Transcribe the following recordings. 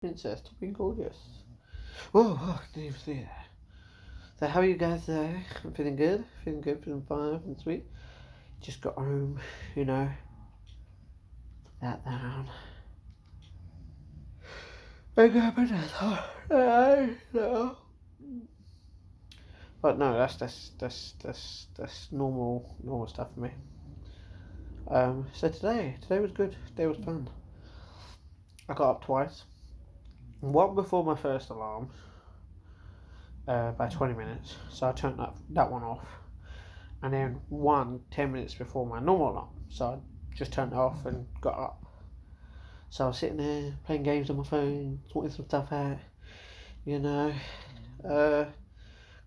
Princess to be gorgeous. Oh, I didn't even see that. So how are you guys there? I'm feeling good, feeling fine, feeling sweet. Just got home, you know, that down. I got my no. But no, that's normal stuff for me. So today was good. Today was fun. I got up twice. One before my first alarm, by 20 minutes. So I turned that one off. And then 10 minutes before my normal alarm. So I just turned it off and got up. So I was sitting there playing games on my phone, sorting some stuff out, you know. Got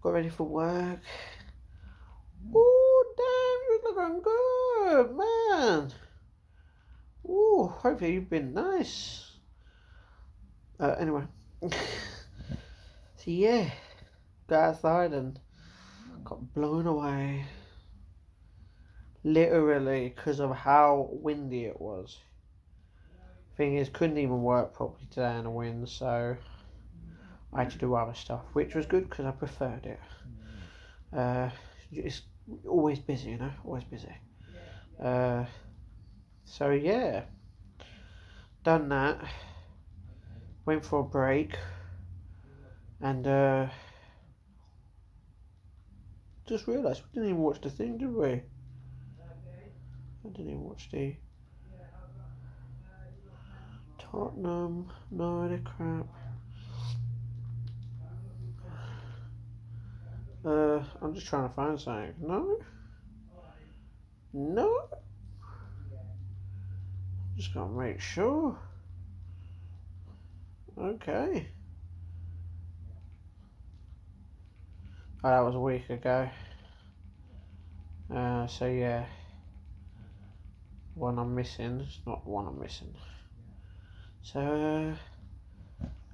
ready for work. Ooh, damn, you're looking good, man. Ooh, hopefully you've been nice. Anyway. So yeah, got outside and got blown away. Literally because of how windy it was. Thing is, couldn't even work properly today in the wind, so I had to do other stuff, which was good because I preferred it. It's always busy, you know, always busy. So yeah, done that. Went for a break, and just realised we didn't even watch the thing, did we? I didn't even watch the Tottenham. No, they're crap. I'm just trying to find something. No. Just gotta make sure. Okay. Oh, that was a week ago. So yeah, one I'm missing. It's not one I'm missing. So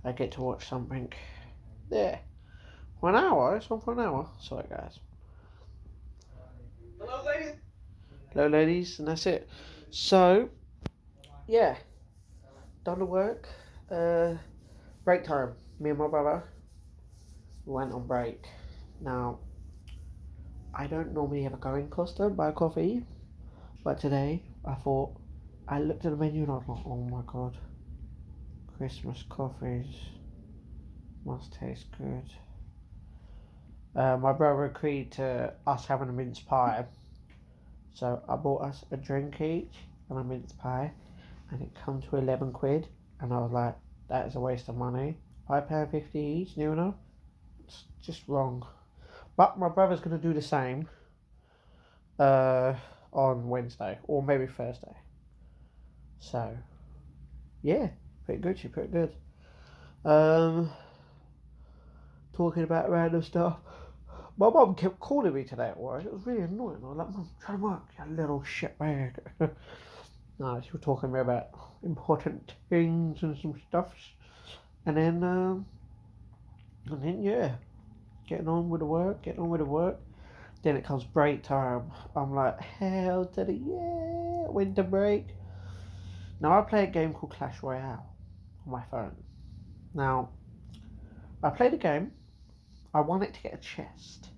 I get to watch something. There. For an hour. It's on for an hour. Sorry, guys. Hello, ladies. Hello, ladies, and that's it. So yeah, done the work. Break time. Me and my brother went on break. Now, I don't normally ever go in Costa and buy coffee, but today I looked at the menu and I was like, oh my god, Christmas coffees must taste good. My brother agreed to us having a mince pie, so I bought us a drink each and a mince pie, and it come to 11 quid, and I was like, that is a waste of money. £5.50 each, new enough. It's just wrong. But my brother's going to do the same on Wednesday or maybe Thursday. So, yeah, pretty good. Talking about random stuff. My mum kept calling me today at work. It was really annoying. I was like, Mum, try to work, you little shitbag. No, she was talking to me about important things and some stuff. And then yeah, getting on with the work. Then it comes break time. I'm like, hell to the yeah, winter break. Now I play a game called Clash Royale on my phone. Now, I play the game. I want it to get a chest.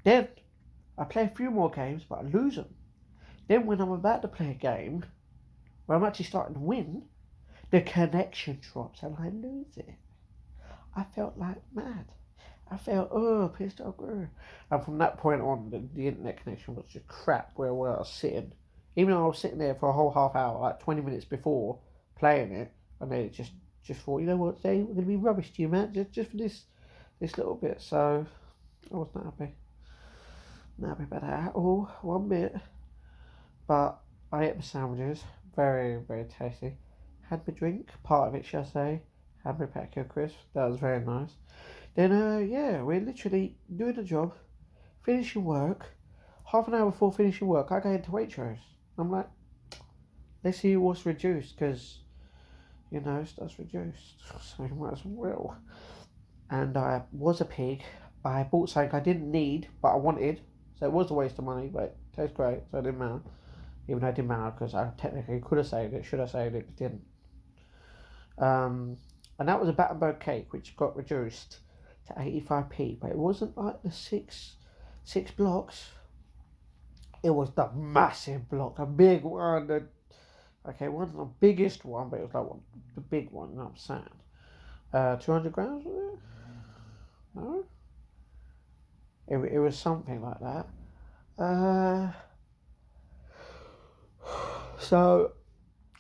Then I play a few more games, but I lose them. Then when I'm about to play a game where I'm actually starting to win, the connection drops and I lose it. I felt like mad. I felt pissed off. And from that point on, the internet connection was just crap where I was sitting. Even though I was sitting there for a whole half hour, like 20 minutes before playing it, and then it just thought, you know what, today we're going to be rubbish to you, man, just for this little bit. So I was not happy. Not happy about that at all, one bit. But I ate my sandwiches, very, very tasty. Had my drink, part of it, shall I say. Had my Petco crisp, that was very nice. Then, yeah, we're literally doing the job, finishing work. Half an hour before finishing work, I go into Waitrose. I'm like, let's see what's reduced, because, you know, stuff's reduced, so you might as well. And I was a pig. I bought something I didn't need, but I wanted, so it was a waste of money, but it tastes great, so it didn't matter. Even though it didn't matter, because I technically could have saved it, should have saved it, but didn't. And that was a Battenberg cake, which got reduced to 85p, but it wasn't like the six blocks. It was the massive block, a big one. Okay, it wasn't the biggest one, but it was like the big one. You know what I'm saying? 200 grams was it? No, it was something like that. So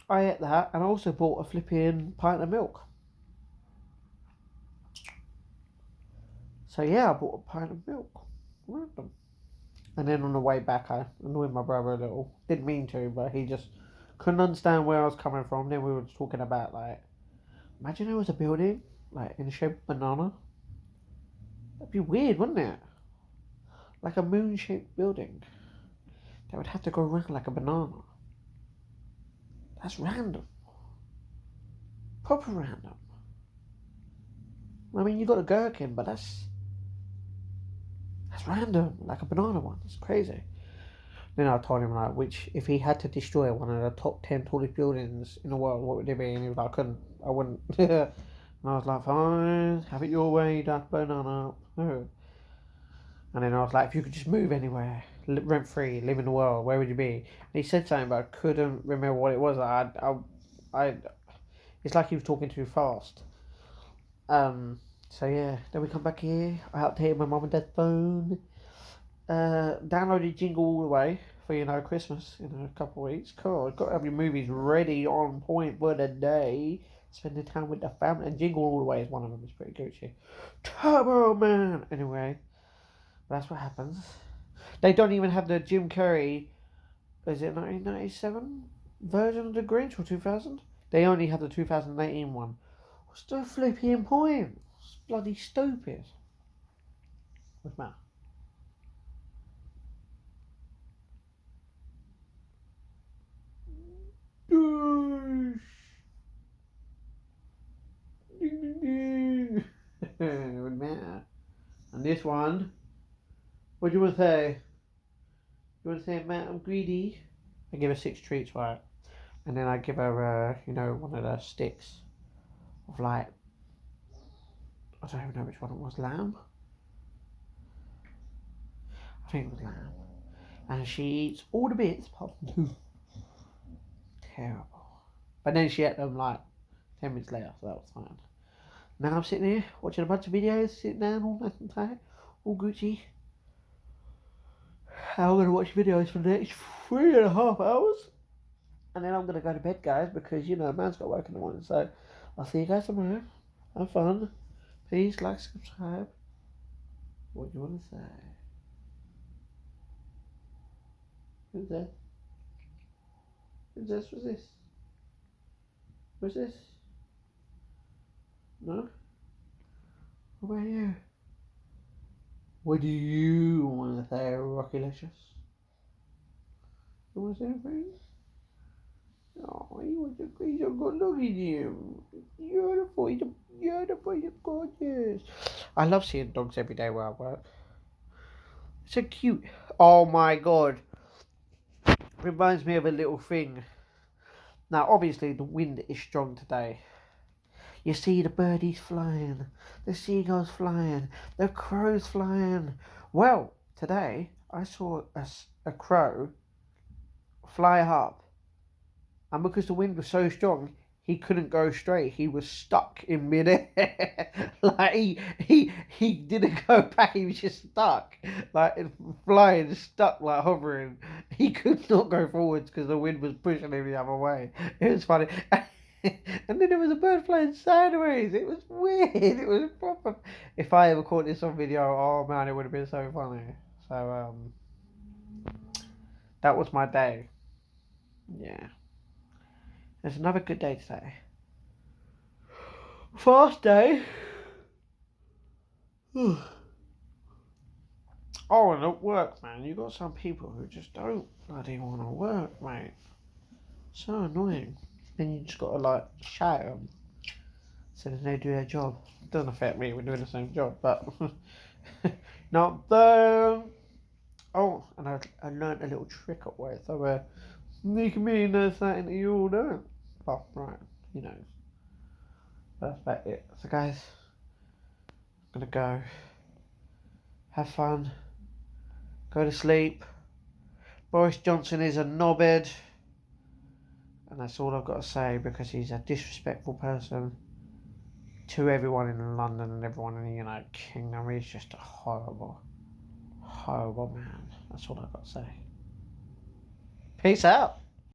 I ate that, and I also bought a flipping pint of milk. So yeah, I bought a pint of milk. Random. And then on the way back, I annoyed my brother a little. Didn't mean to, but he just couldn't understand where I was coming from. Then we were talking about, like, imagine there was a building like in the shape of a banana. That'd be weird, wouldn't it? Like a moon-shaped building that would have to go around like a banana. That's random. Proper random. I mean, you got a gherkin, but that's random. Like a banana one. It's crazy. Then I told him, like, which, if he had to destroy one of the top 10 tallest buildings in the world, what would it be? And he was like, I wouldn't. And I was like, fine, have it your way, that banana. And then I was like, if you could just move anywhere, rent free, live in the world, where would you be? And he said something, but I couldn't remember what it was. It's like he was talking too fast. So yeah, then we come back here. I updated my mum and dad's phone. Downloaded Jingle All the Way for Christmas in a couple of weeks. Cool. Got to have your movies ready on point for the day. Spending time with the family, and Jingle All the Way is one of them. It's pretty Gucci. Turbo Man. Anyway, that's what happens. They don't even have the Jim Carrey. Is it 1997 version of the Grinch or 2000? They only have the 2018 one. What's the flipping point? It's bloody stupid. What's the matter? Would matter. And this one, what do you want to say? You want to say, Matt, I'm greedy? I give her 6 treats, right? And then I give her, one of the sticks of, like, I don't even know which one it was, lamb? I think it was lamb. And she eats all the bits apart from 2. Terrible. But then she ate them, like, 10 minutes later, so that was fine. Now I'm sitting here watching a bunch of videos, sitting down all nice and tired, all Gucci. I'm going to watch videos for the next 3.5 hours. And then I'm going to go to bed, guys, because, man's got work in the morning. So I'll see you guys tomorrow. Have fun. Please like, subscribe. What do you want to say? Who's that? Who's this? What's this? What's this? No? What about you? What do you want to say, Rockylicious? You want to say anything? Oh, he's a good looking you. Beautiful, you're gorgeous. I love seeing dogs every day where I work. So cute. Oh my god. Reminds me of a little thing. Now, obviously, the wind is strong today. You see the birdies flying, the seagulls flying, the crows flying. Well, today I saw a crow fly up, and because the wind was so strong, he couldn't go straight. He was stuck in midair. Like he didn't go back. He was just stuck, like flying, stuck, like hovering. He could not go forwards because the wind was pushing him the other way. It was funny. And then there was a bird flying sideways. It was weird. It was proper. If I ever caught this on video, oh man, it would have been so funny. So that was my day. Yeah. It's another good day today. Fast day. Oh, and at work, man, you got some people who just don't bloody want to work, mate. So annoying. Then you just gotta like shout at them so that they do their job. It doesn't affect me, we're doing the same job, but not the. Oh, and I learned a little trick at work. So you can mean there's something that you all don't. Oh, right, you know. That's about it. So guys, I'm gonna go. Have fun. Go to sleep. Boris Johnson is a knobhead. And that's all I've got to say because he's a disrespectful person to everyone in London and everyone in the United Kingdom. He's just a horrible, horrible man. That's all I've got to say. Peace out.